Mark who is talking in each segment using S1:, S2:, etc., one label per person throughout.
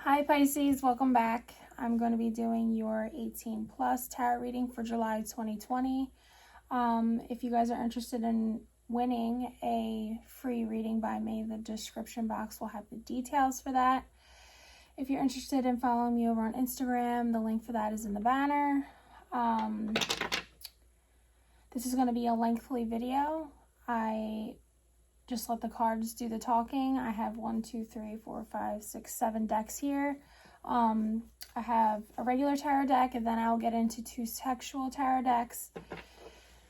S1: Hi Pisces, welcome back. I'm going to be doing your 18 plus tarot reading for July 2020. If you guys are interested in winning a free reading by me, the description box will have the details for that. If you're interested in following me over on Instagram, the link for that is in the banner. This is going to be a lengthy video. I just let the cards do the talking. I have 7 decks here. I have a regular tarot deck, and then I'll get into 2 sexual tarot decks.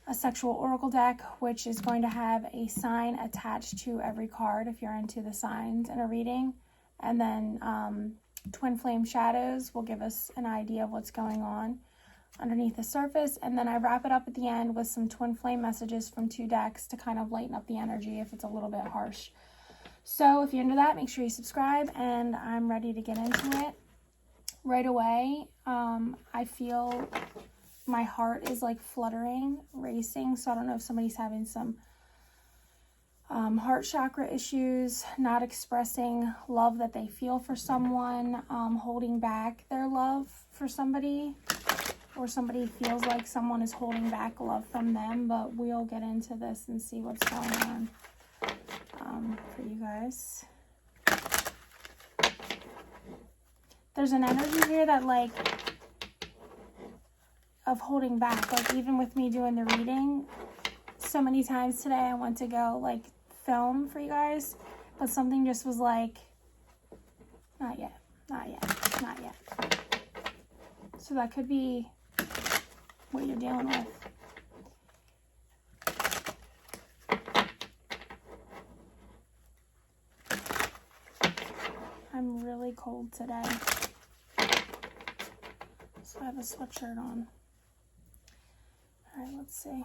S1: A sexual oracle deck, which is going to have a sign attached to every card if you're into the signs in a reading. And then twin flame shadows will give us an idea of what's going on underneath the surface, and then I wrap it up at the end with some twin flame messages from 2 decks to kind of lighten up the energy if it's a little bit harsh. So if you're into that, make sure you subscribe, and I'm ready to get into it right away. I feel my heart is like fluttering, racing, so I don't know if somebody's having some heart chakra issues, not expressing love that they feel for someone, holding back their love for somebody, or somebody feels like someone is holding back love from them, but we'll get into this and see what's going on for you guys. There's an energy here that, like, of holding back. Like, even with me doing the reading, so many times today I went to go, like, film for you guys, but something just was like, not yet, not yet, not yet. So that could be what you're dealing with. I'm really cold today, so I have a sweatshirt on. All right, let's see.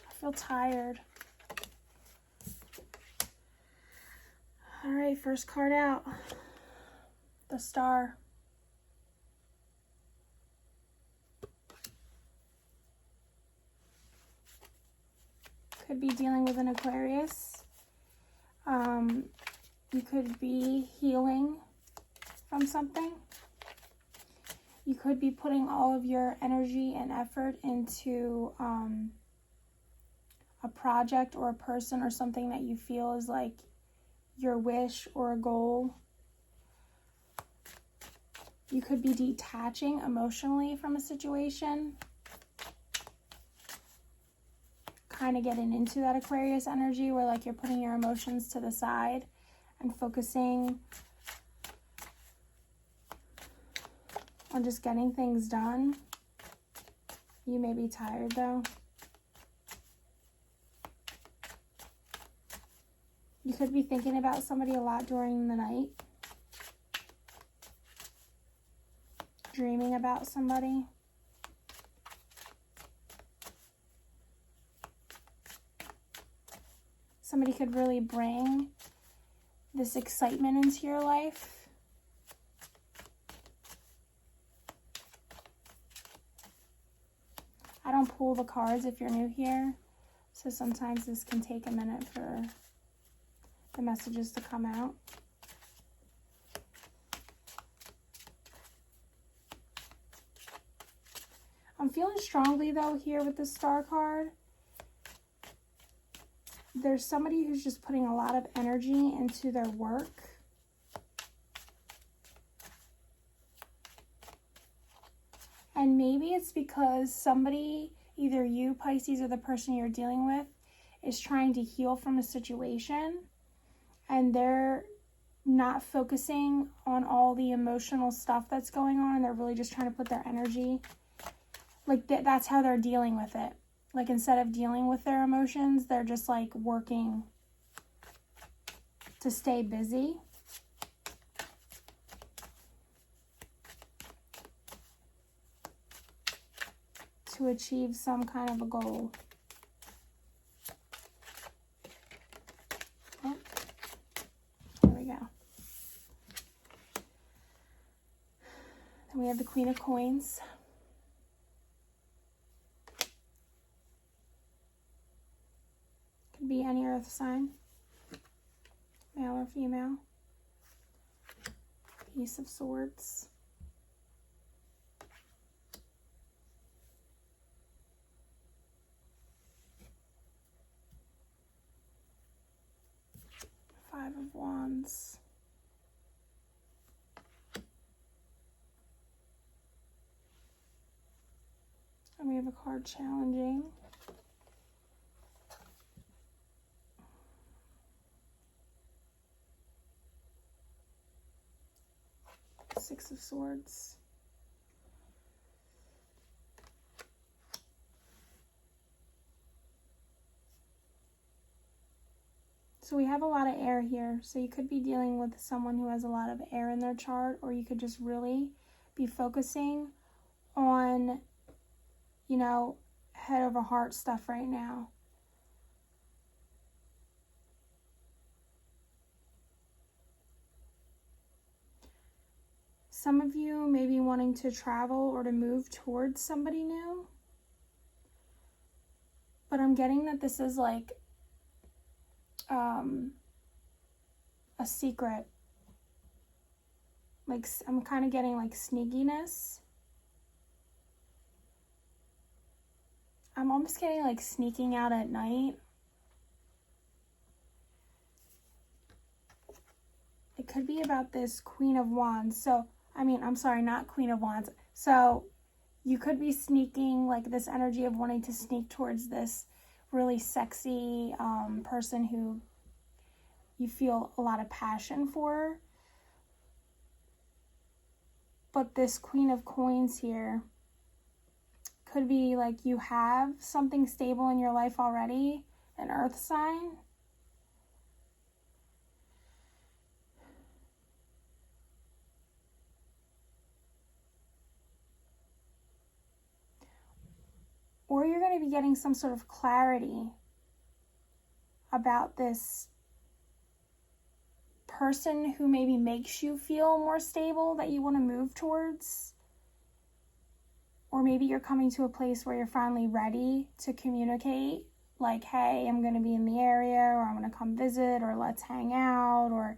S1: I feel tired. All right, first card out. The Star. Could be dealing with an Aquarius. You could be healing from something. You could be putting all of your energy and effort into a project or a person or something that you feel is like your wish or a goal. You could be detaching emotionally from a situation, kind of getting into that Aquarius energy where, like, you're putting your emotions to the side and focusing on just getting things done. You may be tired though. You could be thinking about somebody a lot during the night. Dreaming about somebody. Somebody could really bring this excitement into your life. I don't pull the cards if you're new here, so sometimes this can take a minute for the messages to come out. I'm feeling strongly though here with the Star card. There's somebody who's just putting a lot of energy into their work. And maybe it's because somebody, either you, Pisces, or the person you're dealing with, is trying to heal from a situation, and they're not focusing on all the emotional stuff that's going on, and they're really just trying to put their energy, like, that's how they're dealing with it. Like, instead of dealing with their emotions, they're just, like, working to stay busy. To achieve some kind of a goal. We have the Queen of Coins. Could be any earth sign, male or female. Ace of Swords. Five of Wands. And we have a card challenging. Six of Swords. So we have a lot of air here. So you could be dealing with someone who has a lot of air in their chart, or you could just really be focusing on, you know, head over heart stuff right now. Some of you may be wanting to travel or to move towards somebody new. But I'm getting that this is like a secret. Like, I'm kind of getting like sneakiness. I'm almost getting like sneaking out at night. It could be about this Queen of Wands. So, I'm sorry, not Queen of Wands. So you could be sneaking, like this energy of wanting to sneak towards this really sexy person who you feel a lot of passion for. But this Queen of Coins here could be like you have something stable in your life already, an earth sign. Or you're going to be getting some sort of clarity about this person who maybe makes you feel more stable that you want to move towards. Or maybe you're coming to a place where you're finally ready to communicate. Like, hey, I'm going to be in the area, or I'm going to come visit, or let's hang out, or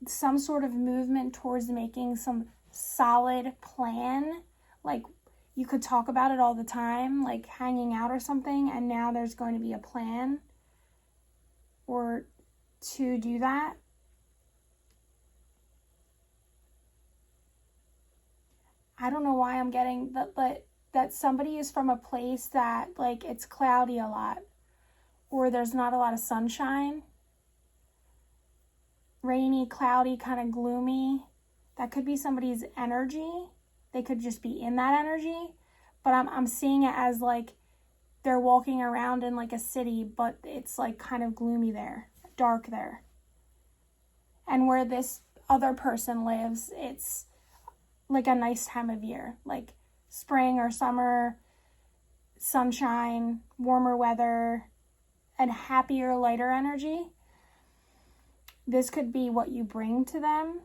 S1: some sort of movement towards making some solid plan. Like, you could talk about it all the time, like hanging out or something, and now there's going to be a plan or to do that. I don't know why I'm getting that somebody is from a place that like it's cloudy a lot, or there's not a lot of sunshine. Rainy, cloudy, kind of gloomy. That could be somebody's energy. They could just be in that energy, but I'm seeing it as like they're walking around in like a city, but it's like kind of gloomy there, dark there. And where this other person lives, it's like a nice time of year, like spring or summer, sunshine, warmer weather, and happier, lighter energy. This could be what you bring to them.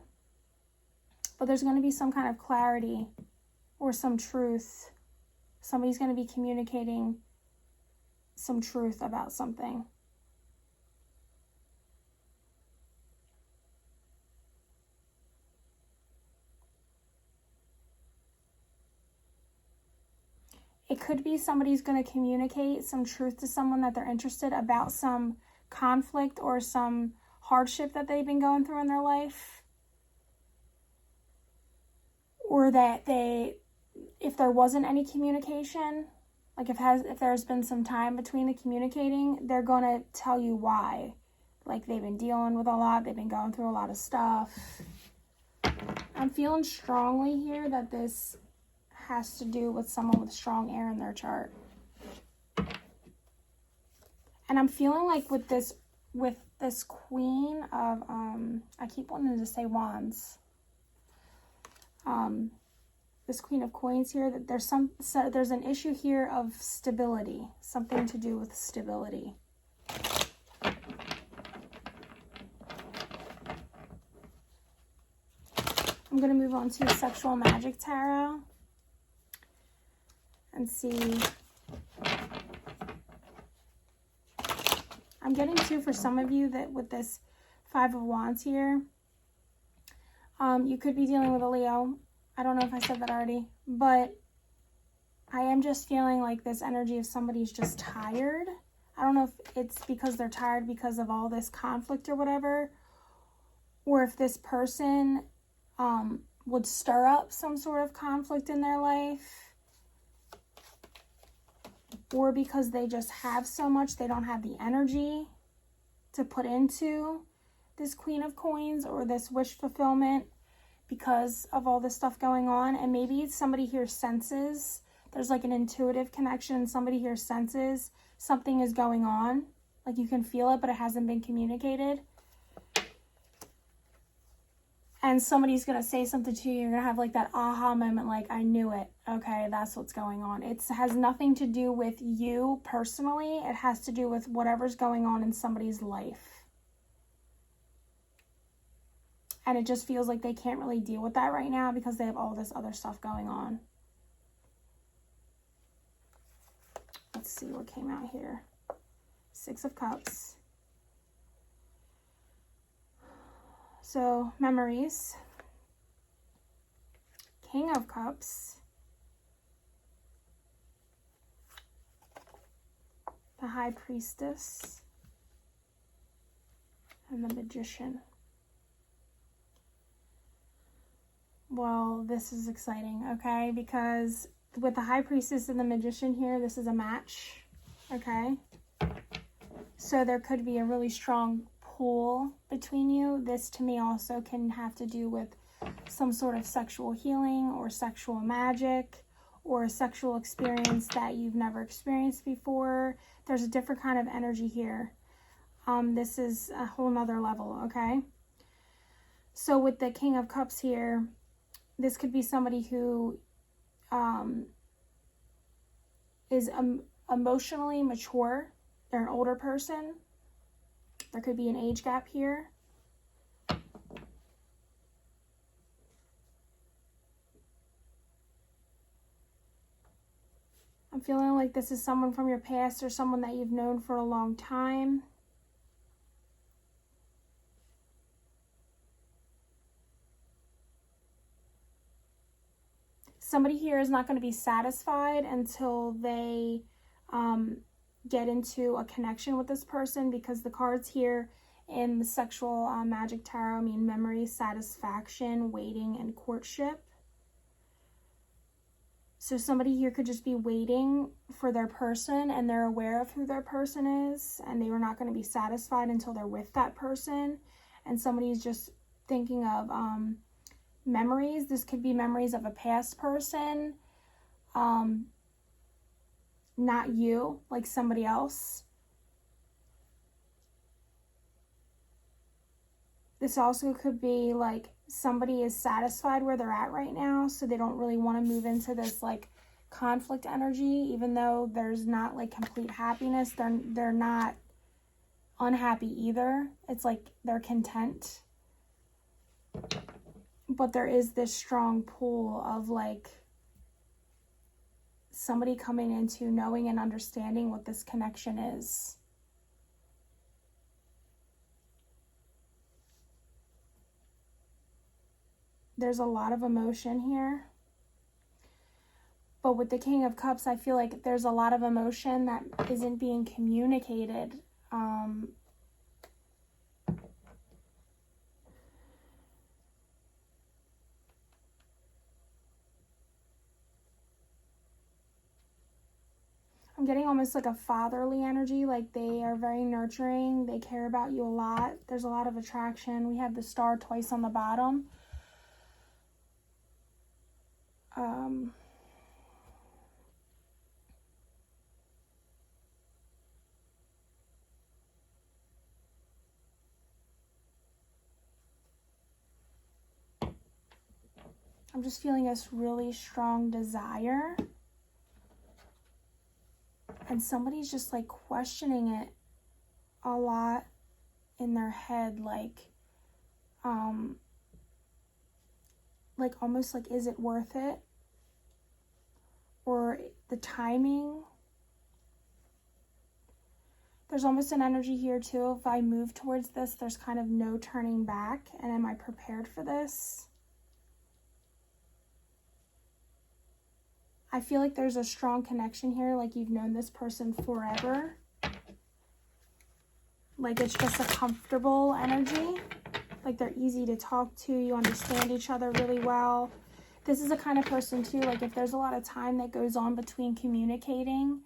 S1: But there's going to be some kind of clarity or some truth. Somebody's going to be communicating some truth about something. It could be somebody's going to communicate some truth to someone that they're interested about some conflict or some hardship that they've been going through in their life. Or that if there wasn't any communication, like if there's been some time between the communicating, they're going to tell you why. Like they've been dealing with a lot, they've been going through a lot of stuff. I'm feeling strongly here that this has to do with someone with strong air in their chart. And I'm feeling like with this Queen of, I keep wanting to say Wands. This Queen of Coins here, that there's an issue here of stability, something to do with stability. I'm going to move on to Sexual Magic Tarot and see. I'm getting to, for some of you, that with this Five of Wands here, you could be dealing with a Leo. I don't know if I said that already, but I am just feeling like this energy of somebody's just tired. I don't know if it's because they're tired because of all this conflict or whatever, or if this person would stir up some sort of conflict in their life, or because they just have so much, they don't have the energy to put into this Queen of Coins or this wish fulfillment because of all this stuff going on. And maybe somebody here senses, there's like an intuitive connection, somebody here senses something is going on. Like you can feel it, but it hasn't been communicated. And somebody's going to say something to you. You're going to have like that aha moment, like, I knew it. Okay, that's what's going on. It has nothing to do with you personally. It has to do with whatever's going on in somebody's life. And it just feels like they can't really deal with that right now because they have all this other stuff going on. Let's see what came out here. Six of Cups. So, memories. King of Cups. The High Priestess. And the Magician. Well, this is exciting, okay? Because with the High Priestess and the Magician here, this is a match, okay? So there could be a really strong pull between you. This to me also can have to do with some sort of sexual healing or sexual magic or a sexual experience that you've never experienced before. There's a different kind of energy here. This is a whole nother level, okay? So with the King of Cups here, this could be somebody who is emotionally mature. They're an older person. There could be an age gap here. I'm feeling like this is someone from your past or someone that you've known for a long time. Somebody here is not going to be satisfied until they get into a connection with this person, because the cards here in the Sexual Magic Tarot mean memory, satisfaction, waiting, and courtship. So somebody here could just be waiting for their person, and they're aware of who their person is, and they were not going to be satisfied until they're with that person. And somebody's just thinking of memories. This could be memories of a past person, not you, like somebody else. This also could be like somebody is satisfied where they're at right now, so they don't really want to move into this like conflict energy, even though there's not like complete happiness. They're not unhappy either. It's like they're content. But there is this strong pull of like somebody coming into knowing and understanding what this connection is. There's a lot of emotion here. But with the King of Cups, I feel like there's a lot of emotion that isn't being communicated. I'm getting almost like a fatherly energy, like they are very nurturing. They care about you a lot. There's a lot of attraction. We have the star twice on the bottom. I'm just feeling this really strong desire. And somebody's just like questioning it a lot in their head. Like, like almost like, is it worth it? Or the timing. There's almost an energy here too. If I move towards this, there's kind of no turning back. And am I prepared for this? I feel like there's a strong connection here, like you've known this person forever. Like it's just a comfortable energy. Like they're easy to talk to. You understand each other really well. This is the kind of person too, like if there's a lot of time that goes on between communicating,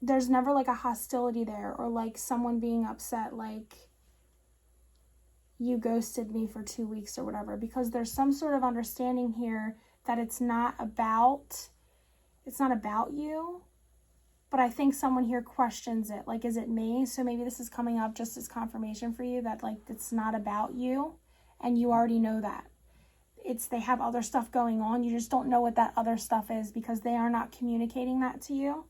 S1: there's never like a hostility there, or like someone being upset, like you ghosted me for 2 weeks or whatever, because there's some sort of understanding here that it's not about you. But I think someone here questions it, like, is it me? So maybe this is coming up just as confirmation for you that like it's not about you, and you already know that. They have other stuff going on. You just don't know what that other stuff is because they are not communicating that to you.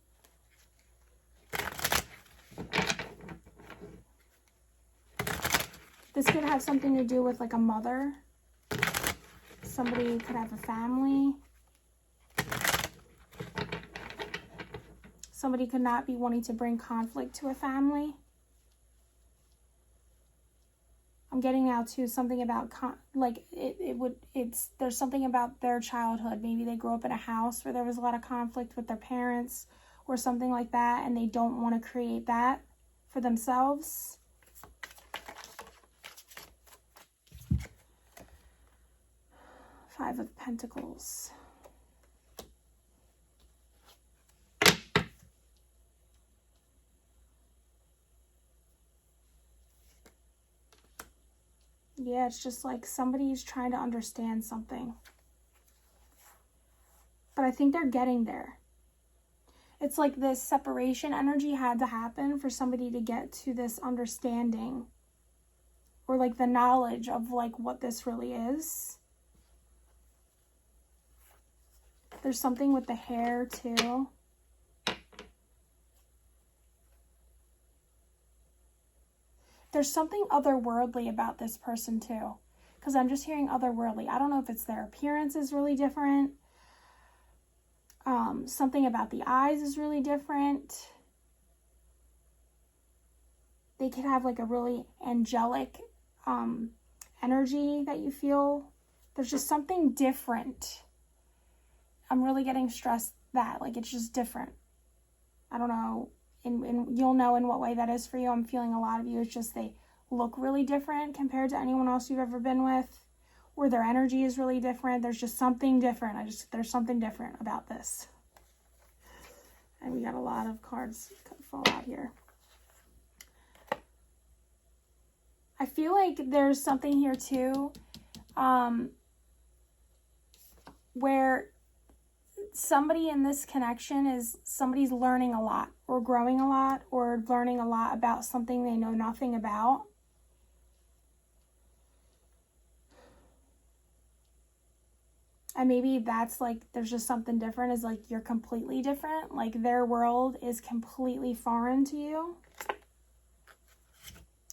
S1: This could have something to do with like a mother. Somebody could have a family. Somebody could not be wanting to bring conflict to a family. I'm getting now to something about there's something about their childhood. Maybe they grew up in a house where there was a lot of conflict with their parents or something like that, and they don't want to create that for themselves. Five of Pentacles. Yeah, it's just like somebody's trying to understand something. But I think they're getting there. It's like this separation energy had to happen for somebody to get to this understanding. Or like the knowledge of like what this really is. There's something with the hair too. There's something otherworldly about this person too, because I'm just hearing otherworldly. I don't know if it's their appearance is really different. Something about the eyes is really different. They could have like a really angelic energy that you feel. There's just something different. I'm really getting stressed that like it's just different. I don't know. And you'll know in what way that is for you. I'm feeling a lot of you, it's just they look really different compared to anyone else you've ever been with, or their energy is really different. There's just something different. There's something different about this. And we got a lot of cards fall out here. I feel like there's something here too, where somebody in this connection is somebody's learning a lot or growing a lot or learning a lot about something they know nothing about. And maybe that's like, there's just something different, is like you're completely different. Like their world is completely foreign to you.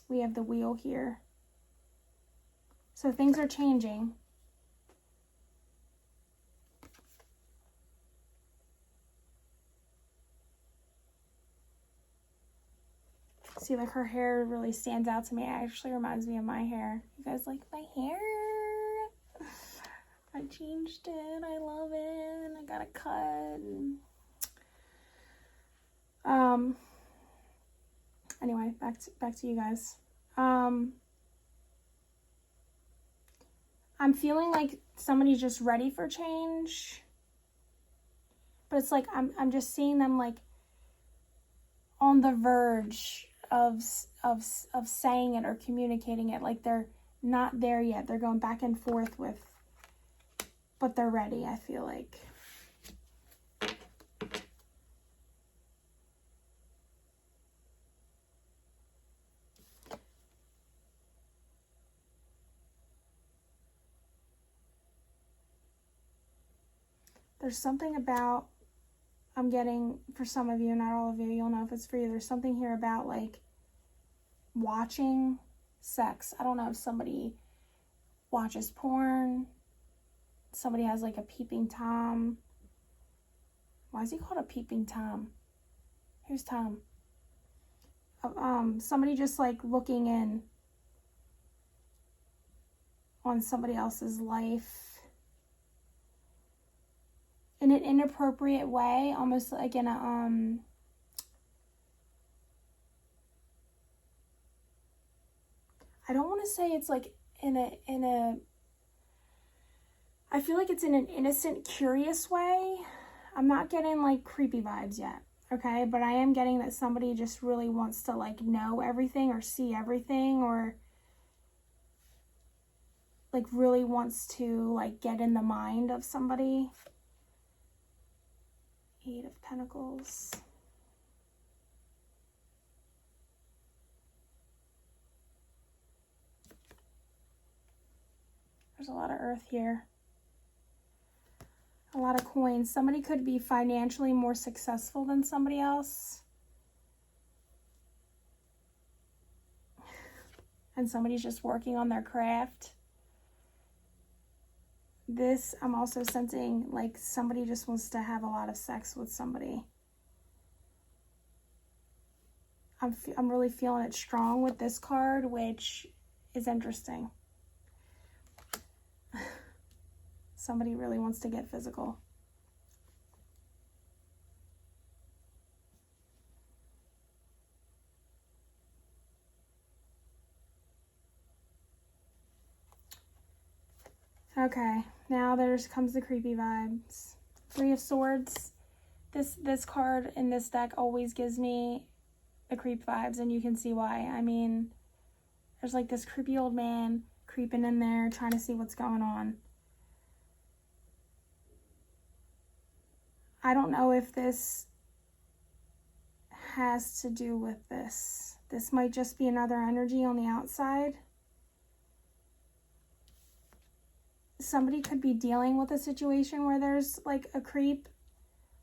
S1: We have the Wheel here. So things are changing. See, like her hair really stands out to me. It actually reminds me of my hair. You guys like my hair? I changed it. I love it. I got a cut. Anyway, back to you guys. I'm feeling like somebody's just ready for change. But it's like I'm just seeing them like on the verge of saying it or communicating it. Like they're not there yet. They're going back and forth with, but they're ready, I feel like. There's something about, I'm getting, for some of you, not all of you, you'll know if it's for you, there's something here about like watching sex. I don't know if somebody watches porn. Somebody has like a peeping Tom. Why is he called a peeping Tom? Who's Tom? Somebody just like looking in on somebody else's life in an inappropriate way, almost like in a I don't want to say it's like in a I feel like it's in an innocent, curious way. I'm not getting like creepy vibes yet, okay? But I am getting that somebody just really wants to like know everything or see everything, or like really wants to like get in the mind of somebody. 8 of Pentacles. There's a lot of earth here. A lot of coins. Somebody could be financially more successful than somebody else. And somebody's just working on their craft. This, I'm also sensing like somebody just wants to have a lot of sex with somebody. I'm really feeling it strong with this card, which is interesting. Somebody really wants to get physical. Okay, now comes the creepy vibes. 3 of Swords. This card in this deck always gives me the creep vibes, and you can see why. I mean, there's like this creepy old man creeping in there, trying to see what's going on. I don't know if this has to do with this. This might just be another energy on the outside. Somebody could be dealing with a situation where there's like a creep,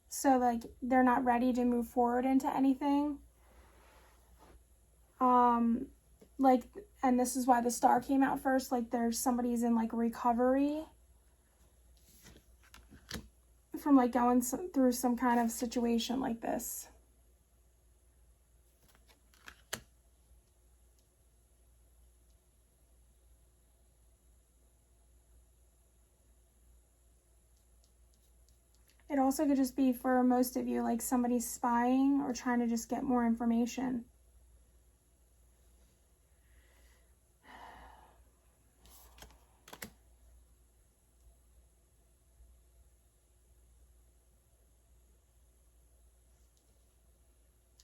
S1: so like they're not ready to move forward into anything. Like, and this is why the star came out first, like somebody's in like recovery from like going through some kind of situation like this. It also could just be, for most of you, like somebody's spying or trying to just get more information.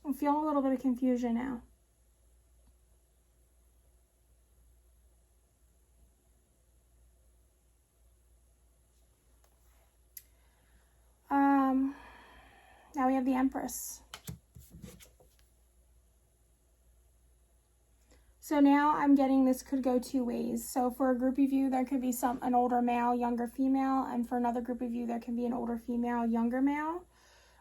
S1: I'm feeling a little bit of confusion now. Now we have the Empress. So now I'm getting this could go 2 ways. So for a group of you, there could be an older male, younger female, and for another group of you, there can be an older female, younger male.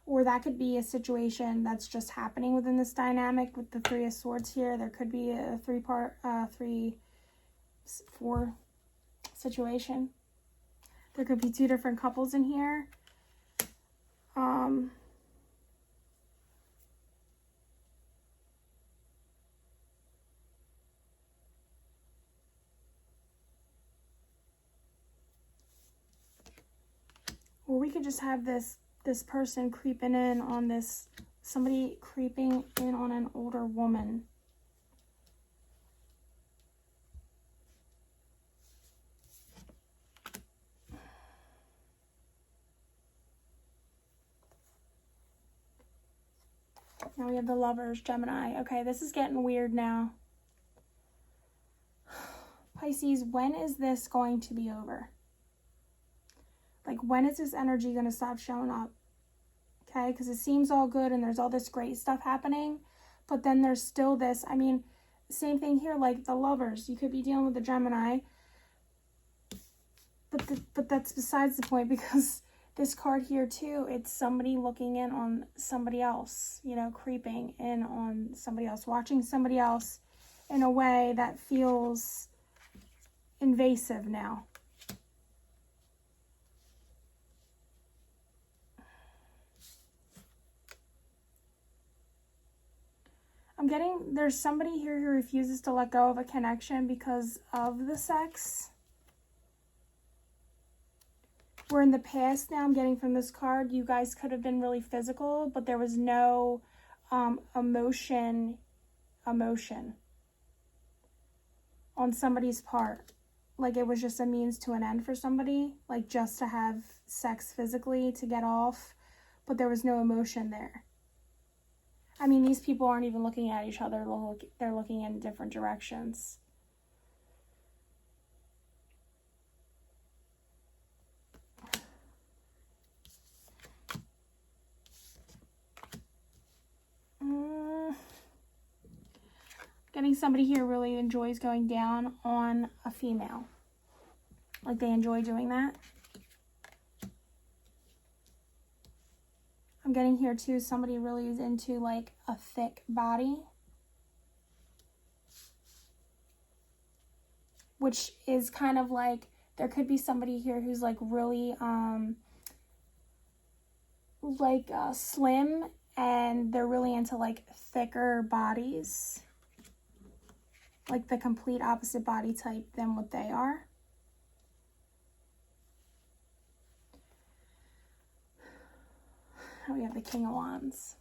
S1: Or that could be a situation that's just happening within this dynamic with the 3 of Swords here. There could be a 3-4 situation. There could be 2 different couples in here. Or we could just have this person creeping in on this, somebody creeping in on an older woman. Now we have the Lovers, Gemini. Okay, this is getting weird now. Pisces, when is this going to be over? Like, when is this energy going to stop showing up? Okay, because it seems all good and there's all this great stuff happening, but then there's still this, I mean, same thing here, like the Lovers. You could be dealing with the Gemini, but that's besides the point, because this card here too, it's somebody looking in on somebody else, you know, creeping in on somebody else, watching somebody else in a way that feels invasive now. I'm getting, there's somebody here who refuses to let go of a connection because of the sex. Where in the past now, I'm getting from this card, you guys could have been really physical, but there was no emotion on somebody's part. Like it was just a means to an end for somebody, like just to have sex physically to get off, but there was no emotion there. I mean, these people aren't even looking at each other. They're looking in different directions. Getting somebody here really enjoys going down on a female. Like they enjoy doing that. I'm getting here too, somebody really is into like a thick body. Which is kind of like, there could be somebody here who's like really slim, and they're really into like thicker bodies. Like the complete opposite body type than what they are. We have the King of Wands.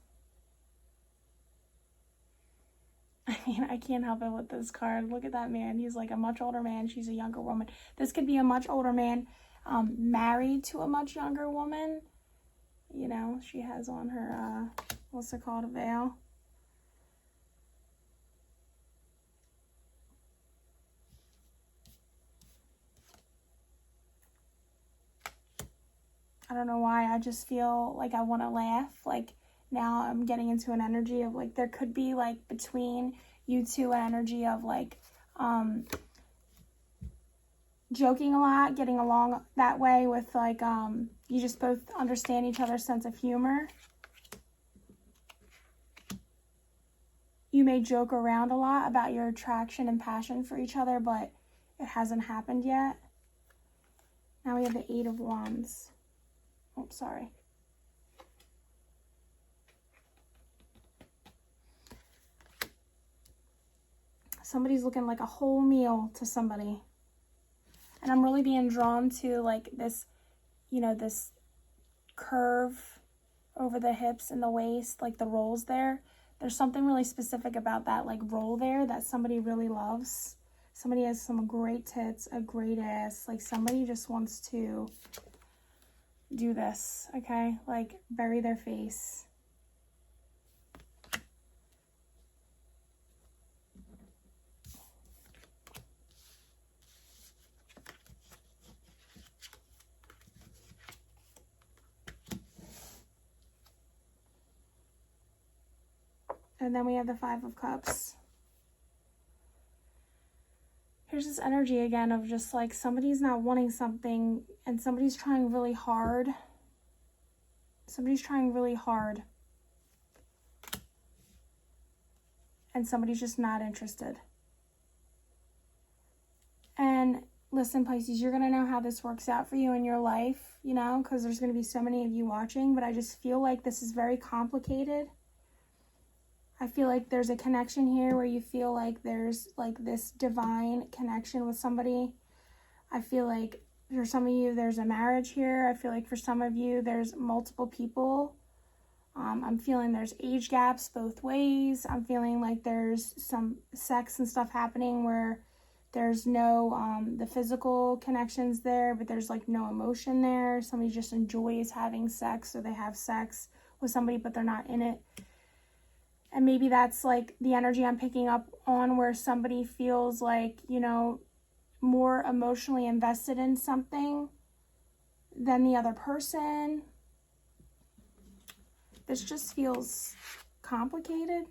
S1: I mean, I can't help it with this card. Look at that man. He's like a much older man. She's a younger woman. This could be a much older man married to a much younger woman. You know, she has on her, what's it called, a veil. I don't know why, I just feel like I want to laugh. Like now I'm getting into an energy of like, there could be like between you two an energy of like joking a lot, getting along that way with like you just both understand each other's sense of humor. You may joke around a lot about your attraction and passion for each other, but it hasn't happened yet. Now we have the Eight of Wands. Oh, sorry. Somebody's looking like a whole meal to somebody. And I'm really being drawn to like this, you know, this curve over the hips and the waist, like the rolls there. There's something really specific about that like roll there that somebody really loves. Somebody has some great tits, a great ass. Like somebody just wants to do this, okay? Like bury their face. And then we have the Five of Cups. Here's this energy again of just like somebody's not wanting something and somebody's trying really hard. Somebody's trying really hard. And somebody's just not interested. And listen, Pisces, you're going to know how this works out for you in your life, you know, because there's going to be so many of you watching, but I just feel like this is very complicated. I feel like there's a connection here where you feel like there's like this divine connection with somebody. I feel like for some of you, there's a marriage here. I feel like for some of you, there's multiple people. I'm feeling there's age gaps both ways. I'm feeling like there's some sex and stuff happening where there's no, the physical connections there, but there's like no emotion there. Somebody just enjoys having sex, or they have sex with somebody, but they're not in it. And maybe that's like the energy I'm picking up on, where somebody feels like, you know, more emotionally invested in something than the other person. This just feels complicated.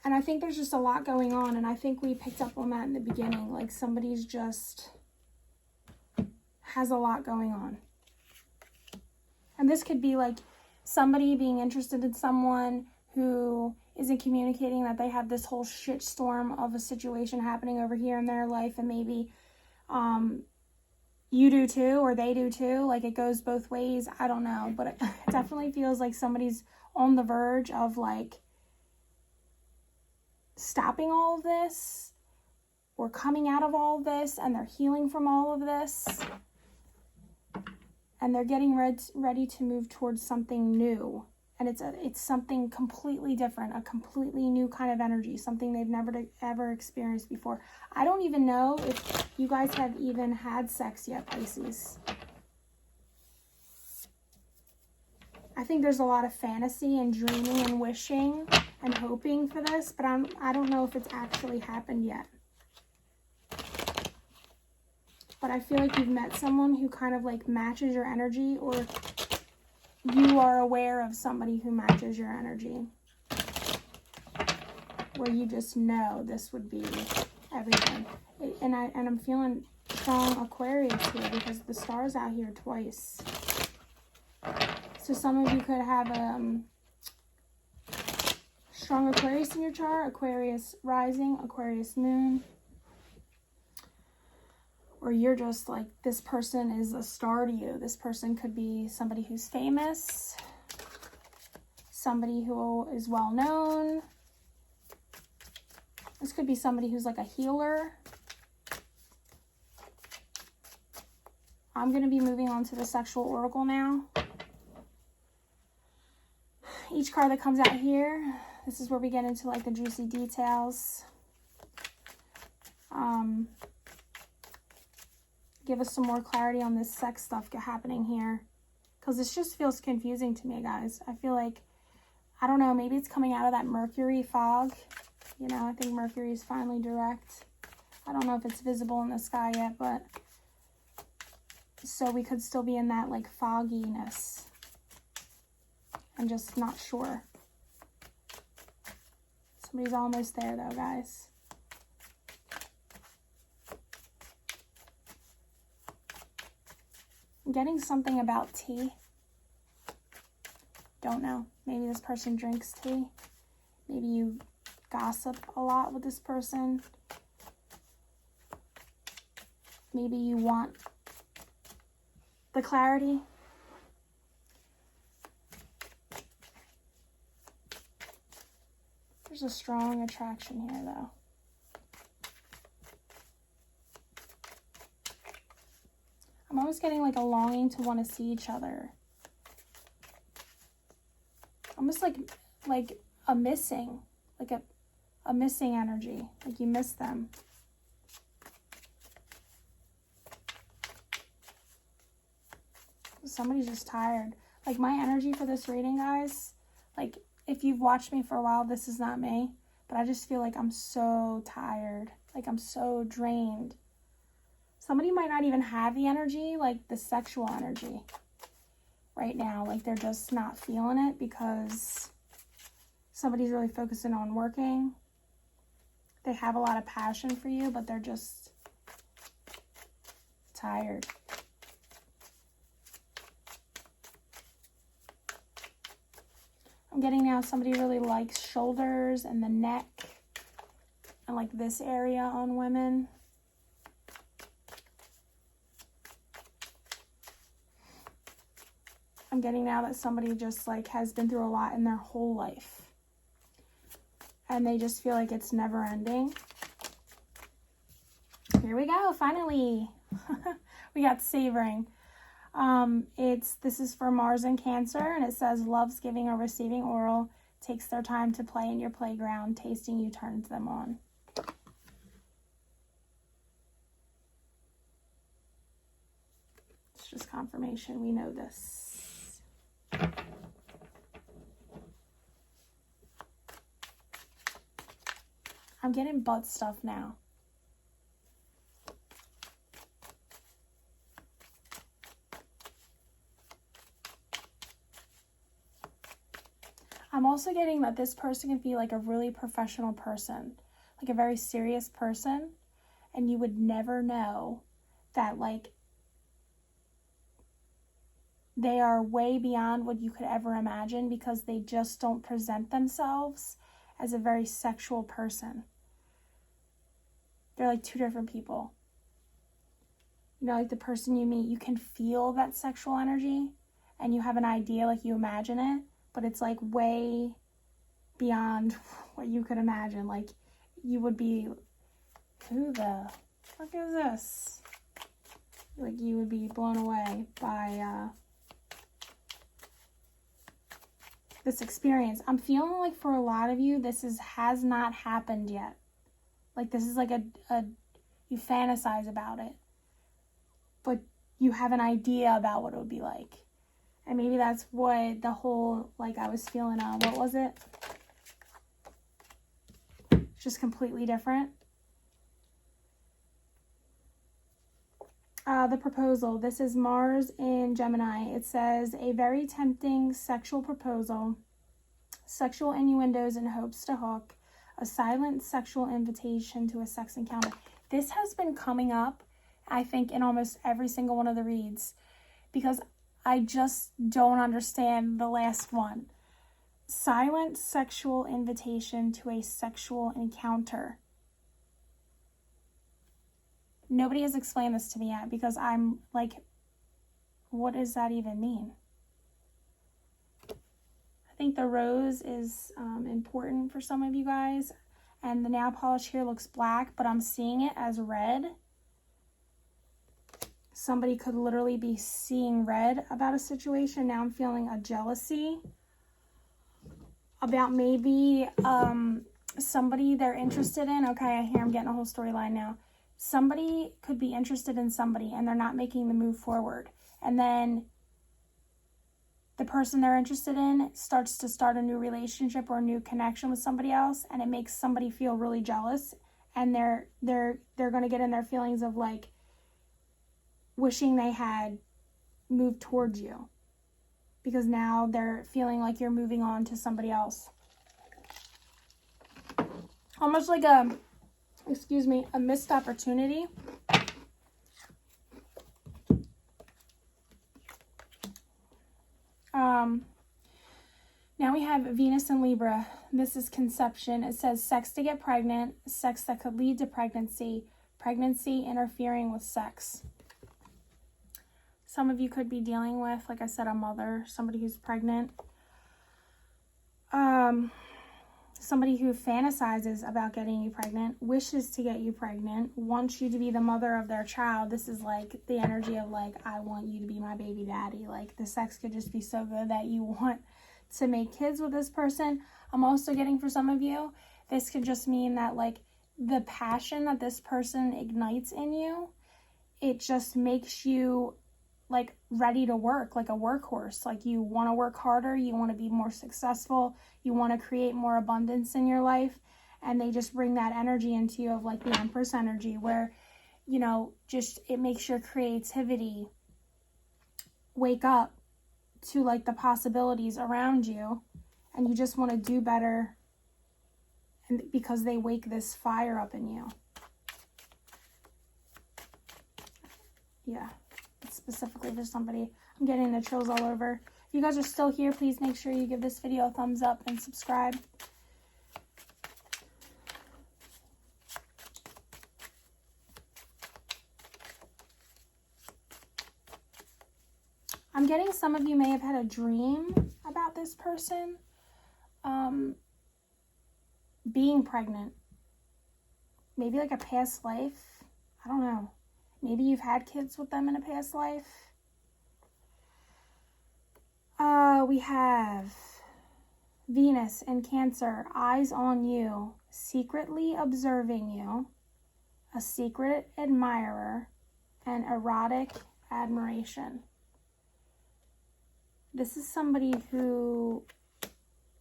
S1: And I think there's just a lot going on, and I think we picked up on that in the beginning. Like somebody's just has a lot going on. And this could be like somebody being interested in someone who isn't communicating that they have this whole shitstorm of a situation happening over here in their life, and maybe you do too, or they do too. Like, it goes both ways. I don't know, but it definitely feels like somebody's on the verge of like stopping all of this, or coming out of all of this, and they're healing from all of this, and they're getting ready to move towards something new. And it's something completely different, a completely new kind of energy, something they've never ever experienced before. I don't even know if you guys have even had sex yet, Pisces. I think there's a lot of fantasy and dreaming and wishing and hoping for this, but I don't know if it's actually happened yet. But I feel like you've met someone who kind of like matches your energy, or you are aware of somebody who matches your energy, where you just know this would be everything. And I'm feeling strong Aquarius here, because the star's out here twice. So some of you could have strong Aquarius in your chart, Aquarius rising, Aquarius moon. Or you're just like, this person is a star to you. This person could be somebody who's famous, somebody who is well known. This could be somebody who's like a healer. I'm going to be moving on to the sexual oracle now. Each card that comes out here, this is where we get into like the juicy details. Give us some more clarity on this sex stuff happening here, because this just feels confusing to me, guys. I feel like, I don't know, maybe it's coming out of that Mercury fog. You know, I think Mercury is finally direct. I don't know if it's visible in the sky yet, but so we could still be in that like fogginess and just not sure. Somebody's almost there though, guys. I'm getting something about tea. Don't know. Maybe this person drinks tea. Maybe you gossip a lot with this person. Maybe you want the clarity. There's a strong attraction here, though. I'm almost getting like a longing to want to see each other. Almost like a missing, like a missing energy, like you miss them. Somebody's just tired. Like my energy for this reading, guys, like if you've watched me for a while, this is not me, but I just feel like I'm so tired. Like I'm so drained. Somebody might not even have the energy, like the sexual energy right now. Like they're just not feeling it because somebody's really focusing on working. They have a lot of passion for you, but they're just tired. I'm getting now somebody really likes shoulders and the neck and like this area on women. I'm getting now that somebody just like has been through a lot in their whole life. And they just feel like it's never ending. Here we go, finally. We got savoring. This is for Mars and Cancer, and it says, loves giving or receiving oral, takes their time to play in your playground, tasting you turns them on. It's just confirmation, we know this. I'm getting butt stuff now. I'm also getting that this person can be like a really professional person, like a very serious person, and you would never know that like they are way beyond what you could ever imagine because they just don't present themselves as a very sexual person. They're like two different people. You know, like the person you meet, you can feel that sexual energy and you have an idea, like you imagine it, but it's like way beyond what you could imagine. Like you would be, who the fuck is this? Like you would be blown away by this experience. I'm feeling like for a lot of you, this has not happened yet. Like this is like a you fantasize about it, but you have an idea about what it would be like. And maybe that's what the whole, like I was feeling, what was it? Just completely different. The proposal. This is Mars in Gemini. It says, a very tempting sexual proposal, sexual innuendos and hopes to hook, a silent sexual invitation to a sex encounter. This has been coming up, I think, in almost every single one of the reads because I just don't understand the last one. Silent sexual invitation to a sexual encounter. Nobody has explained this to me yet because I'm like, what does that even mean? I think the rose is important for some of you guys. And the nail polish here looks black, but I'm seeing it as red. Somebody could literally be seeing red about a situation. Now I'm feeling a jealousy about maybe somebody they're interested in. Okay, here I'm getting a whole storyline now. Somebody could be interested in somebody and they're not making the move forward. And then the person they're interested in starts to start a new relationship or a new connection with somebody else, and it makes somebody feel really jealous, and they're going to get in their feelings of like wishing they had moved towards you because now they're feeling like you're moving on to somebody else. Almost like a missed opportunity. Now we have Venus and Libra. This is conception. It says sex to get pregnant, sex that could lead to pregnancy, pregnancy interfering with sex. Some of you could be dealing with, like I said, a mother, somebody who's pregnant. Somebody who fantasizes about getting you pregnant, wishes to get you pregnant, wants you to be the mother of their child. This is like the energy of like, I want you to be my baby daddy. Like the sex could just be so good that you want to make kids with this person. I'm also getting for some of you, this could just mean that like the passion that this person ignites in you, it just makes you like ready to work, like a workhorse. Like you want to work harder, you want to be more successful, you want to create more abundance in your life, and they just bring that energy into you of like the Empress energy where, you know, just it makes your creativity wake up to like the possibilities around you, and you just want to do better, and because they wake this fire up in you. Yeah. Specifically for somebody. I'm getting the chills all over. If you guys are still here, please make sure you give this video a thumbs up and subscribe. I'm getting some of you may have had a dream about this person being pregnant. Maybe like a past life. I don't know. Maybe you've had kids with them in a past life. We have Venus in Cancer, eyes on you, secretly observing you, a secret admirer, and erotic admiration. This is somebody who,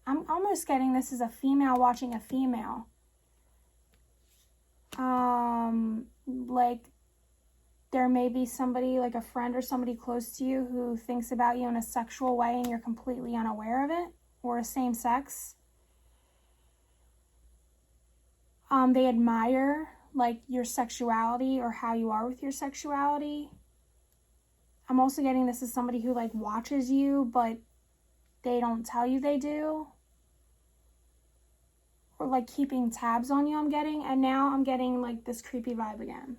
S1: I'm almost getting this as a female watching a female. Like, there may be somebody, like a friend or somebody close to you who thinks about you in a sexual way and you're completely unaware of it, or a same sex. They admire, like, your sexuality or how you are with your sexuality. I'm also getting this is somebody who like watches you, but they don't tell you they do. Or like keeping tabs on you, I'm getting. And now I'm getting like this creepy vibe again.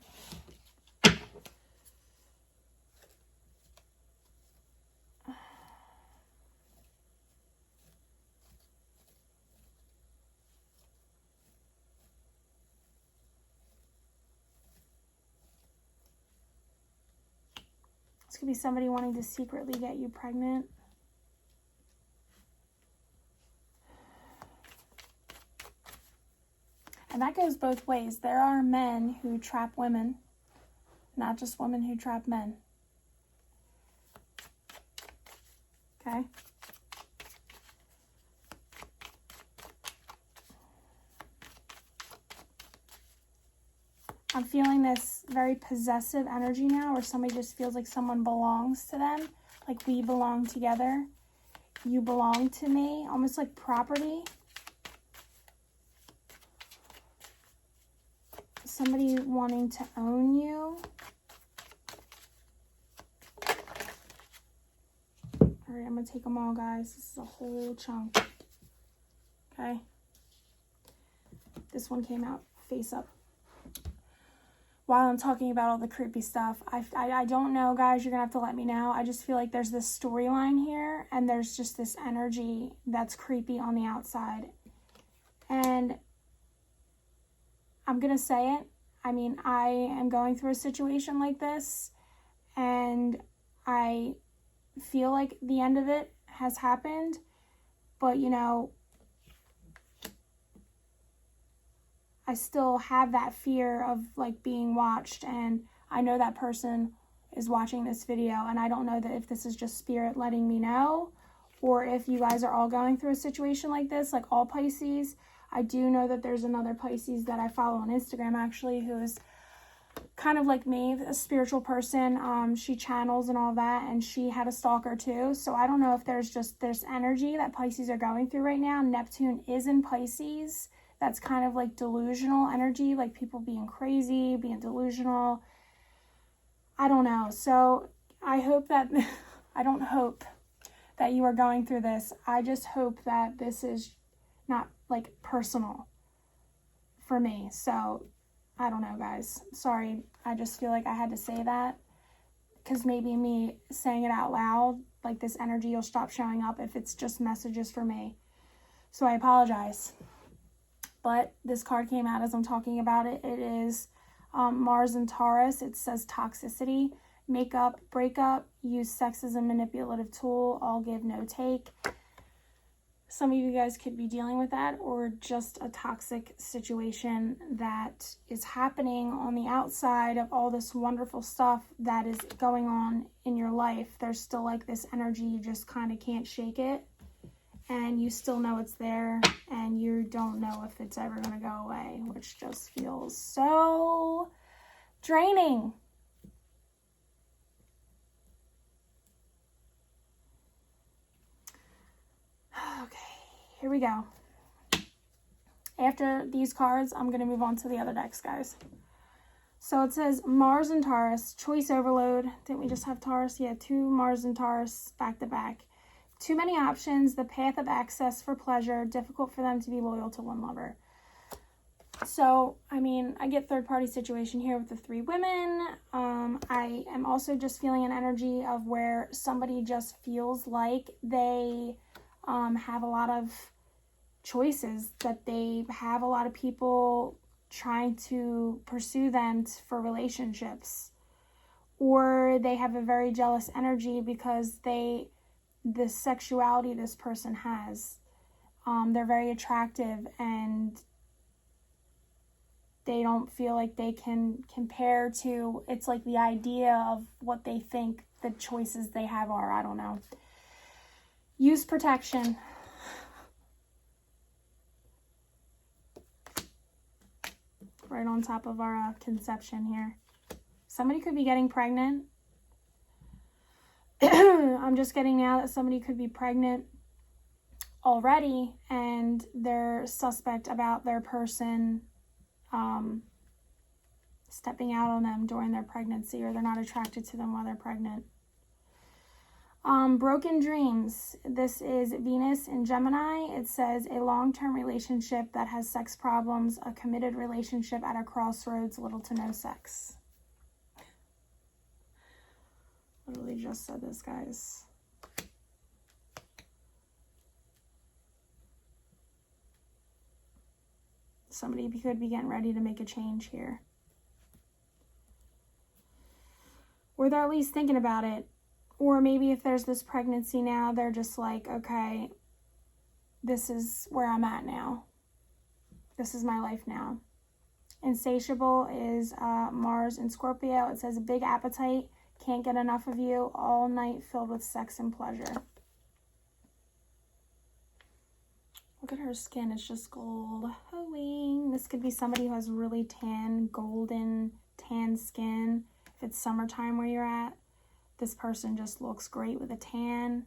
S1: This could be somebody wanting to secretly get you pregnant. And that goes both ways. There are men who trap women, not just women who trap men. Okay? I'm feeling this very possessive energy now, where somebody just feels like someone belongs to them. Like we belong together. You belong to me. Almost like property. Somebody wanting to own you. Alright, I'm going to take them all, guys. This is a whole chunk. Okay? This one came out face up. While I'm talking about all the creepy stuff, I don't know, guys. You're going to have to let me know. I just feel like there's this storyline here, and there's just this energy that's creepy on the outside. And I'm going to say it. I mean, I am going through a situation like this, and I feel like the end of it has happened. But, you know, I still have that fear of like being watched, and I know that person is watching this video, and I don't know that if this is just spirit letting me know, or if you guys are all going through a situation like this, like all Pisces. I do know that there's another Pisces that I follow on Instagram actually, who is kind of like me, a spiritual person. She channels and all that, and she had a stalker too. So I don't know if there's just this energy that Pisces are going through right now. Neptune is in Pisces. That's kind of like delusional energy, like people being crazy, being delusional. I don't know. So I hope that, I don't hope that you are going through this. I just hope that this is not like personal for me. So I don't know, guys. Sorry. I just feel like I had to say that, because maybe me saying it out loud, like this energy will stop showing up if it's just messages for me. So I apologize. But this card came out as I'm talking about it. It is Mars and Taurus. It says toxicity, make up, break up, use sex as a manipulative tool, all give, no take. Some of you guys could be dealing with that, or just a toxic situation that is happening on the outside of all this wonderful stuff that is going on in your life. There's still like this energy, you just kind of can't shake it. And you still know it's there, and you don't know if it's ever going to go away, which just feels so draining. Okay, here we go. After these cards, I'm going to move on to the other decks, guys. So it says Mars and Taurus, choice overload. Didn't we just have Taurus? Yeah, 2 Mars and Taurus back to back. Too many options, the path of access for pleasure, difficult for them to be loyal to one lover. So, I mean, I get third-party situation here with the 3 women. I am also just feeling an energy of where somebody just feels like they have a lot of choices, that they have a lot of people trying to pursue them for relationships. Or they have a very jealous energy because the sexuality this person has, they're very attractive, and they don't feel like they can compare to, it's like the idea of what they think the choices they have are. I don't know. Use protection. Right on top of our conception here. Somebody could be getting pregnant. I'm just getting now that somebody could be pregnant already, and they're suspect about their person stepping out on them during their pregnancy, or they're not attracted to them while they're pregnant. Broken dreams. This is Venus in Gemini. It says a long-term relationship that has sex problems, a committed relationship at a crossroads, little to no sex. Literally just said this, guys. Somebody could be getting ready to make a change here. Or they're at least thinking about it. Or maybe if there's this pregnancy now, they're just like, okay, this is where I'm at now. This is my life now. Insatiable is Mars in Scorpio. It says a big appetite, can't get enough of you, all night filled with sex and pleasure. Look at her skin, it's just gold. Hoeing. This could be somebody who has really tan, golden, tan skin. If it's summertime where you're at, this person just looks great with a tan.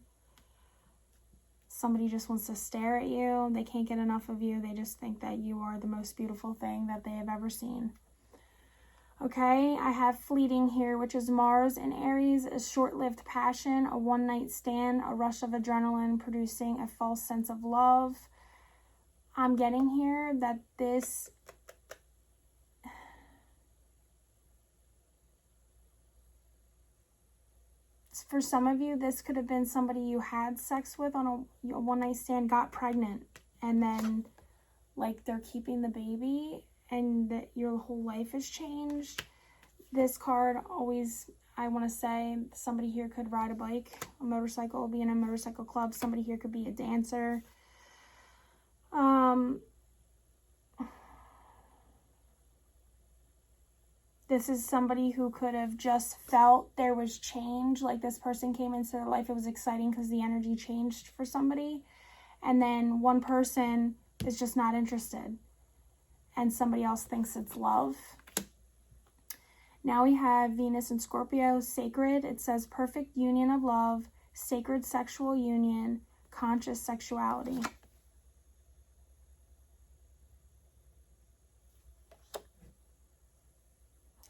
S1: Somebody just wants to stare at you. They can't get enough of you. They just think that you are the most beautiful thing that they have ever seen. Okay, I have fleeting here, which is Mars in Aries, a short-lived passion, a one-night stand, a rush of adrenaline producing a false sense of love. I'm getting here that this for some of you, this could have been somebody you had sex with on a one-night stand, got pregnant, and then, like, they're keeping the baby, and that your whole life has changed. This card always, I want to say, somebody here could ride a bike, a motorcycle, be in a motorcycle club. Somebody here could be a dancer. This is somebody who could have just felt there was change. Like, this person came into their life. It was exciting because the energy changed for somebody. And then one person is just not interested. And somebody else thinks it's love. Now we have Venus in Scorpio, sacred. It says perfect union of love, sacred sexual union, conscious sexuality.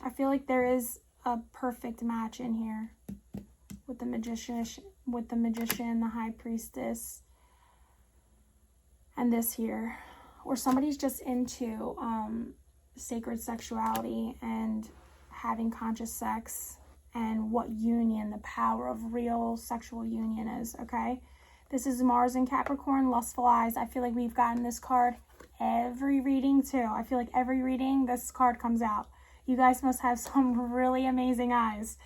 S1: I feel like there is a perfect match in here with the magician, the high priestess, and this here. Or somebody's just into sacred sexuality and having conscious sex and what union, the power of real sexual union is, okay? This is Mars in Capricorn, lustful eyes. I feel like we've gotten this card every reading too. I feel like every reading this card comes out. You guys must have some really amazing eyes.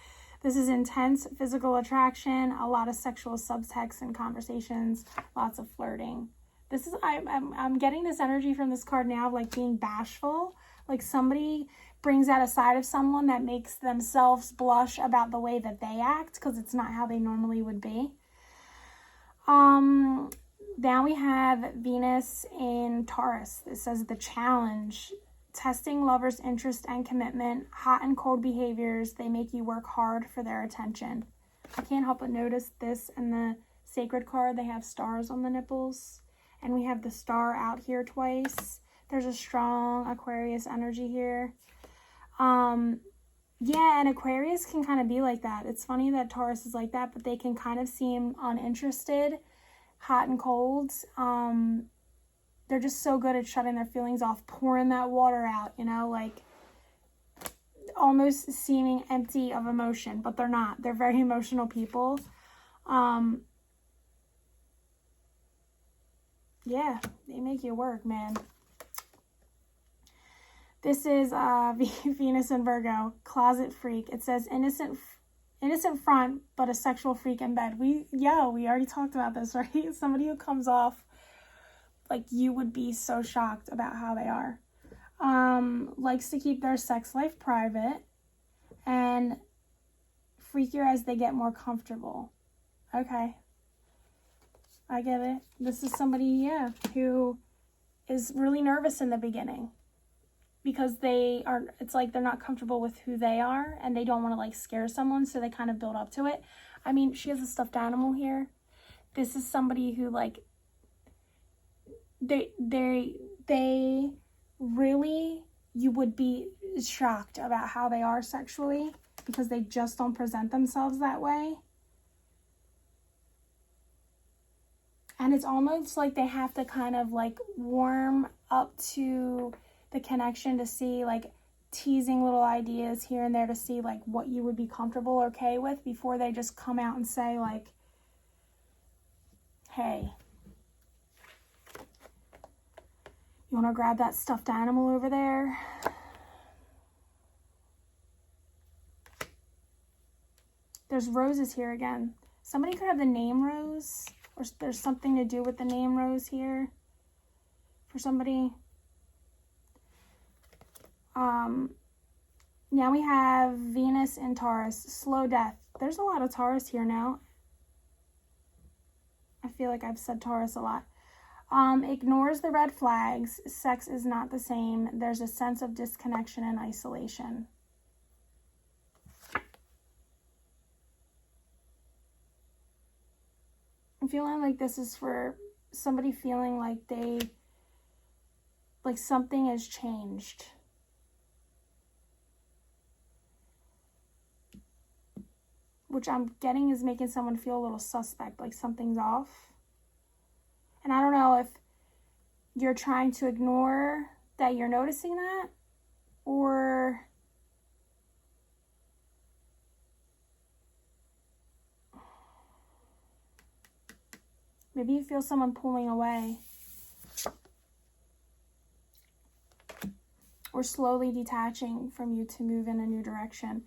S1: This is intense physical attraction, a lot of sexual subtext in conversations, lots of flirting. This is, I'm getting this energy from this card now of like being bashful. Like somebody brings out a side of someone that makes themselves blush about the way that they act because it's not how they normally would be. Now we have Venus in Taurus. It says the challenge. Testing lovers' interest and commitment, hot and cold behaviors, they make you work hard for their attention. I can't help but notice this in the sacred card, they have stars on the nipples, and we have the star out here twice. There's a strong Aquarius energy here. Yeah, and Aquarius can kind of be like that. It's funny that Taurus is like that, but they can kind of seem uninterested, hot and cold. They're just so good at shutting their feelings off, pouring that water out, you know, like almost seeming empty of emotion, but they're not. They're very emotional people. Yeah, they make you work, man. This is Venus in Virgo, closet freak. It says innocent front, but a sexual freak in bed. We already talked about this, right? Somebody who comes off like you would be so shocked about how they are. Likes to keep their sex life private and freakier as they get more comfortable. Okay. I get it. This is somebody, who is really nervous in the beginning because it's like they're not comfortable with who they are and they don't want to like scare someone, so they kind of build up to it. I mean, she has a stuffed animal here. This is somebody who like they really, you would be shocked about how they are sexually because they just don't present themselves that way. And it's almost like they have to kind of like warm up to the connection to see, like, teasing little ideas here and there to see like what you would be comfortable or okay with before they just come out and say like, hey, you want to grab that stuffed animal over there? There's roses here again. Somebody could have the name Rose, or there's something to do with the name Rose here for somebody. Now we have Venus in Taurus, slow death. There's a lot of Taurus here now. I feel like I've said Taurus a lot. Ignores the red flags. Sex is not the same. There's a sense of disconnection and isolation. I'm feeling like this is for somebody feeling like like something has changed. Which I'm getting is making someone feel a little suspect, like something's off. And I don't know if you're trying to ignore that you're noticing that, or maybe you feel someone pulling away or slowly detaching from you to move in a new direction.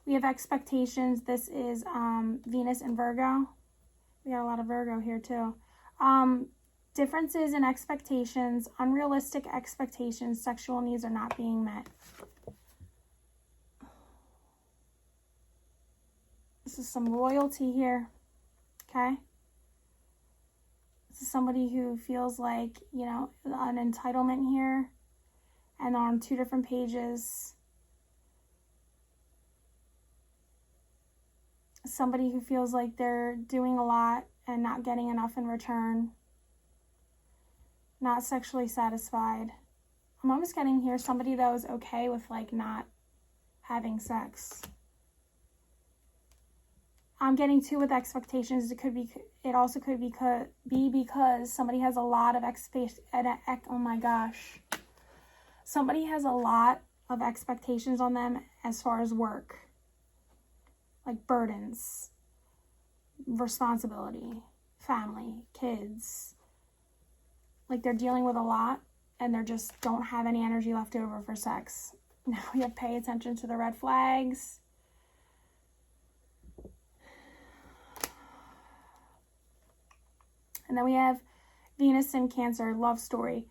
S1: We have expectations. This is Venus in Virgo. We got a lot of Virgo here too. Differences in expectations, unrealistic expectations, sexual needs are not being met. This is some royalty here, okay? This is somebody who feels like, you know, an entitlement here, and on two different pages. Somebody who feels like they're doing a lot and not getting enough in return. Not sexually satisfied. I'm almost getting here somebody that was okay with like not having sex. I'm getting too with expectations. It also could be because somebody has a lot of oh my gosh. Somebody has a lot of expectations on them as far as work. Like burdens, responsibility, family, kids. Like they're dealing with a lot and they just don't have any energy left over for sex. Now we have pay attention to the red flags. And then we have Venus in Cancer, love story.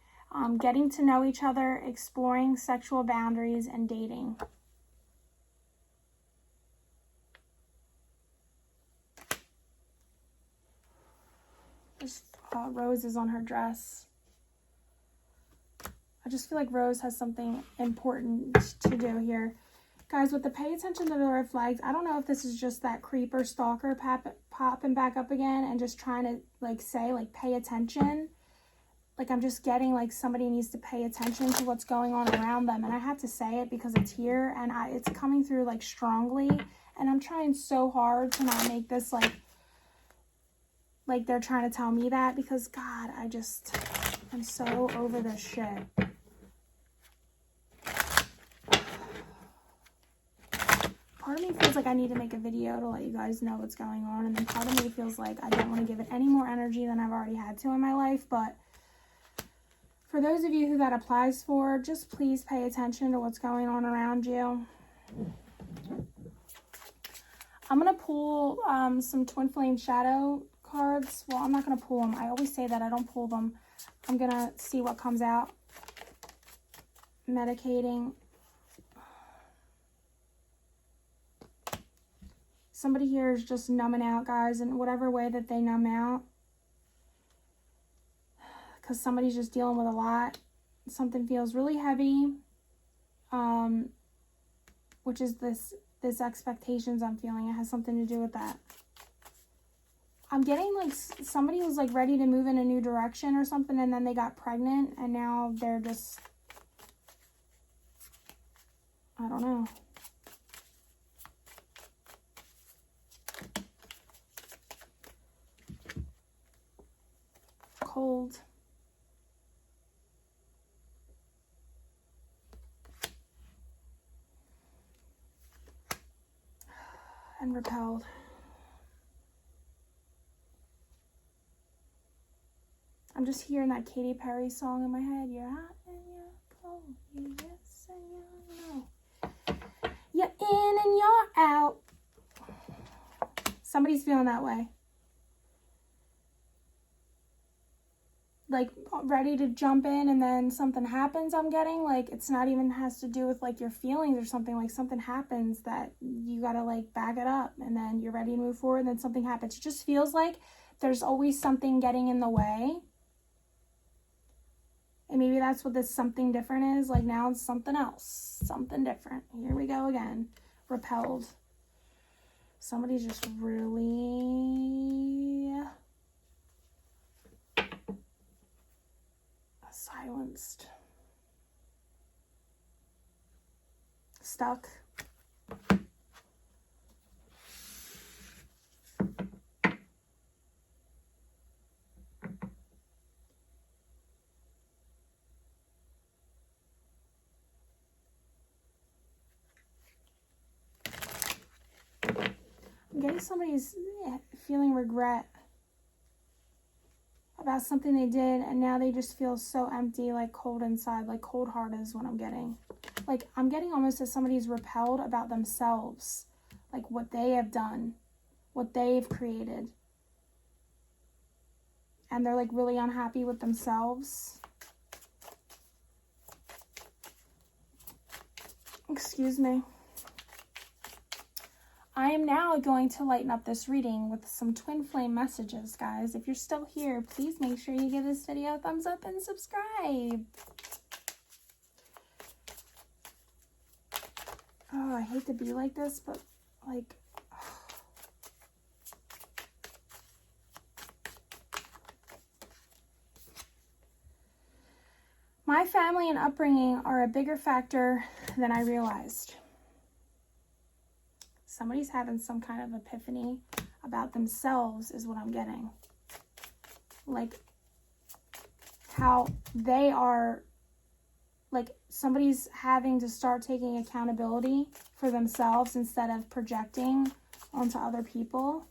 S1: Getting to know each other, exploring sexual boundaries, and dating. There's roses on her dress. I just feel like Rose has something important to do here. Guys, with the pay attention to the red flags, I don't know if this is just that creeper stalker popping back up again and just trying to like say like pay attention. Like I'm just getting like somebody needs to pay attention to what's going on around them. And I have to say it because it's here and it's coming through like strongly. And I'm trying so hard to not make this like they're trying to tell me that, because God, I'm so over this shit. Part of me feels like I need to make a video to let you guys know what's going on, and then part of me feels like I don't want to give it any more energy than I've already had to in my life. But for those of you who that applies for, just please pay attention to what's going on around you. I'm going to pull some Twin Flame Shadow cards. Well, I'm not going to pull them. I always say that I don't pull them. I'm going to see what comes out. Medicating. Somebody here is just numbing out, guys, in whatever way that they numb out. Because somebody's just dealing with a lot. Something feels really heavy. Which is this expectations I'm feeling. It has something to do with that. I'm getting like somebody was like ready to move in a new direction or something, and then they got pregnant and now they're just, I don't know. and repelled. I'm just hearing that Katy Perry song in my head. You're hot and you're cold. You yes and you no. You're in and you're out. Somebody's feeling that way. Like ready to jump in and then something happens, I'm getting. Like it's not even has to do with like your feelings or something. Like something happens that you gotta like back it up and then you're ready to move forward and then something happens. It just feels like there's always something getting in the way. And maybe that's what this something different is. Like now it's something else. Something different. Here we go again. Repelled. Somebody's just really silenced. Stuck. I'm getting somebody's feeling regret about something they did, and now they just feel so empty, like cold inside, like cold heart is what I'm getting. Like I'm getting almost as somebody's repelled about themselves, like what they have done, what they've created. And they're like really unhappy with themselves. Excuse me. I am now going to lighten up this reading with some twin flame messages, guys. If you're still here, please make sure you give this video a thumbs up and subscribe. Oh, I hate to be like this, but like... My family and upbringing are a bigger factor than I realized. Somebody's having some kind of epiphany about themselves is what I'm getting. Like how they are, like somebody's having to start taking accountability for themselves instead of projecting onto other people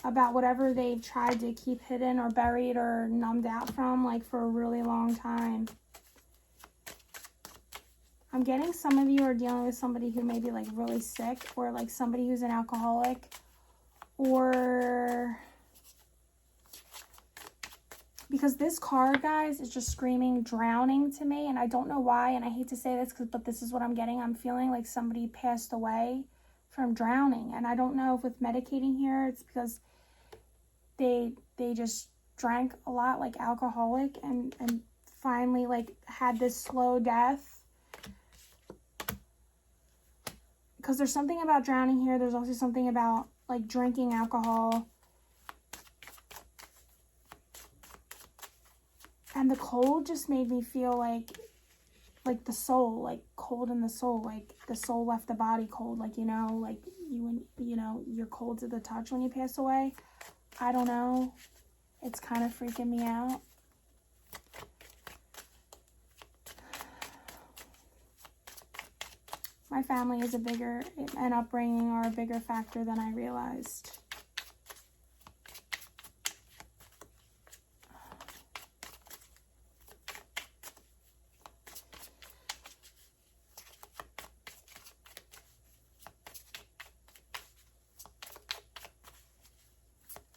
S1: about whatever they've tried to keep hidden or buried or numbed out from, like for a really long time. I'm getting some of you are dealing with somebody who may be like really sick, or like somebody who's an alcoholic, or because this card, guys, is just screaming drowning to me, and I don't know why, and I hate to say this, but this is what I'm getting. I'm feeling like somebody passed away from drowning, and I don't know if with medicating here, it's because they just drank a lot, like alcoholic, and finally like had this slow death. Because there's something about drowning here. There's also something about like drinking alcohol. And the cold just made me feel like the soul, like cold in the soul, like the soul left the body cold, like, you know, like you're cold to the touch when you pass away. I don't know. It's kind of freaking me out. My family is and upbringing are a bigger factor than I realized.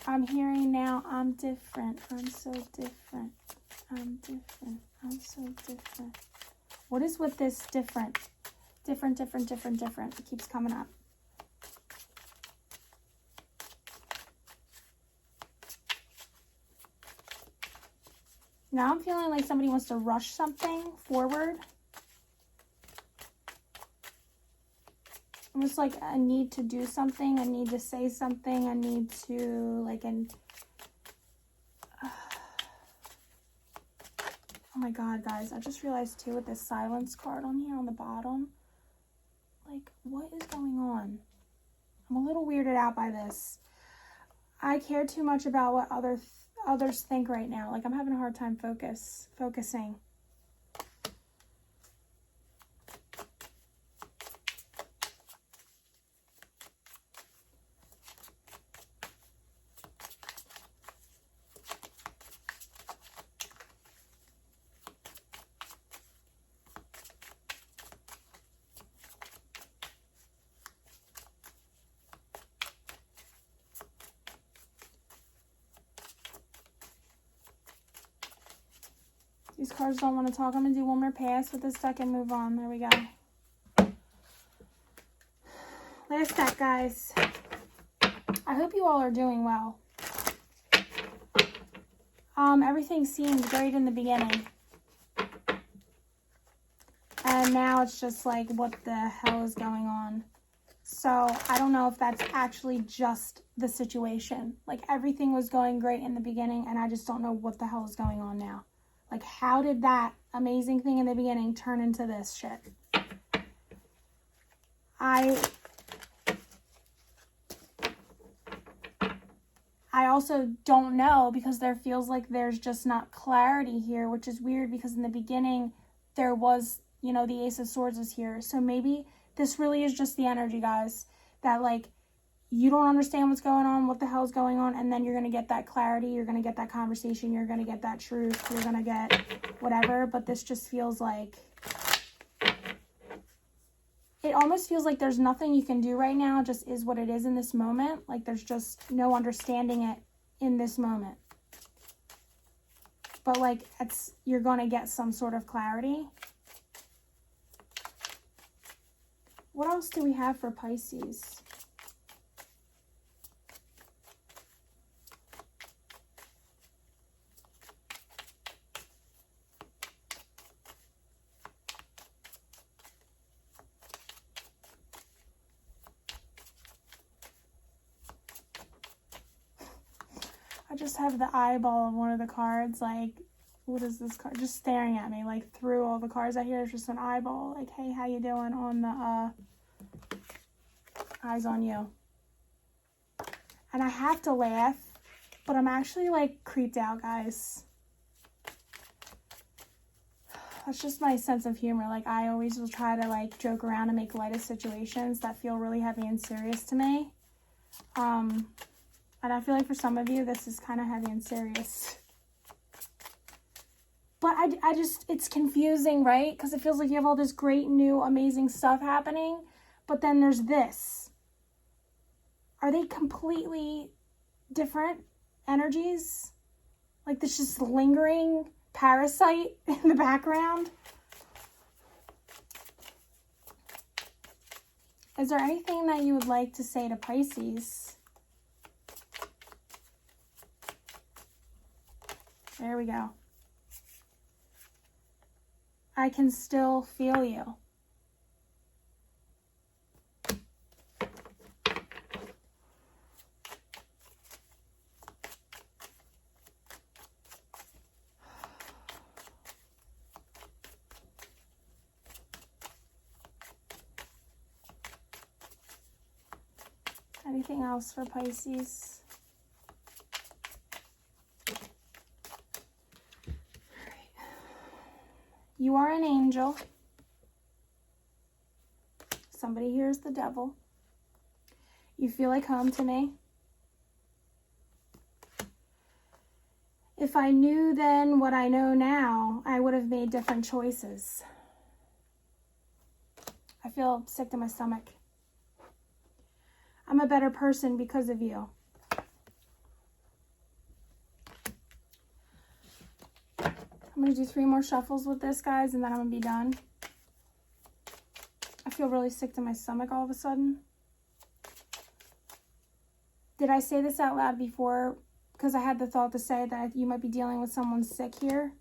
S1: I'm hearing now, I'm different. I'm so different. I'm different. I'm so different. What is with this different? Different. It keeps coming up. Now I'm feeling like somebody wants to rush something forward. Almost like a need to do something, a need to say something, a need to like oh my god, guys, I just realized too with this silence card on here on the bottom. Like, what is going on? I'm a little weirded out by this. I care too much about what others think right now. Like, I'm having a hard time focusing. These cards don't want to talk. I'm going to do one more pass with this deck and move on. There we go. Last deck, guys. I hope you all are doing well. Everything seemed great in the beginning. And now it's just like, what the hell is going on? So I don't know if that's actually just the situation. Like, everything was going great in the beginning, and I just don't know what the hell is going on now. Like, how did that amazing thing in the beginning turn into this shit? I also don't know, because there feels like there's just not clarity here, which is weird because in the beginning there was, you know, the Ace of Swords is here. So maybe this really is just the energy, guys, that like you don't understand what's going on, what the hell is going on, and then you're going to get that clarity, you're going to get that conversation, you're going to get that truth, you're going to get whatever. But this just feels like, it almost feels like there's nothing you can do right now, just is what it is in this moment. Like, there's just no understanding it in this moment. But like, you're going to get some sort of clarity. What else do we have for Pisces? I just have the eyeball of one of the cards, like, what is this card? Just staring at me, like, through all the cards out here. It's just an eyeball, like, hey, how you doing, on the, eyes on you. And I have to laugh, but I'm actually, like, creeped out, guys. That's just my sense of humor. Like, I always will try to, like, joke around and make light of situations that feel really heavy and serious to me. And I feel like for some of you, this is kind of heavy and serious. But I just, it's confusing, right? Because it feels like you have all this great, new, amazing stuff happening. But then there's this. Are they completely different energies? Like, this just lingering parasite in the background? Is there anything that you would like to say to Pisces? There we go. I can still feel you. Anything else for Pisces? You are an angel. Somebody here is the devil. You feel like home to me. If I knew then what I know now, I would have made different choices. I feel sick to my stomach. I'm a better person because of you. I'm going to do 3 more shuffles with this, guys, and then I'm going to be done. I feel really sick to my stomach all of a sudden. Did I say this out loud before? Because I had the thought to say that you might be dealing with someone sick here.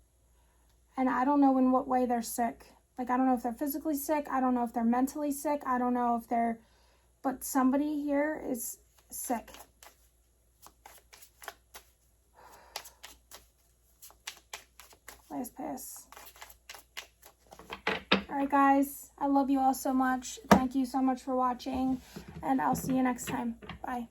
S1: And I don't know in what way they're sick. Like, I don't know if they're physically sick. I don't know if they're mentally sick. I don't know if they're... But somebody here is sick. Last pass. All right, guys. I love you all so much. Thank you so much for watching, and I'll see you next time. Bye.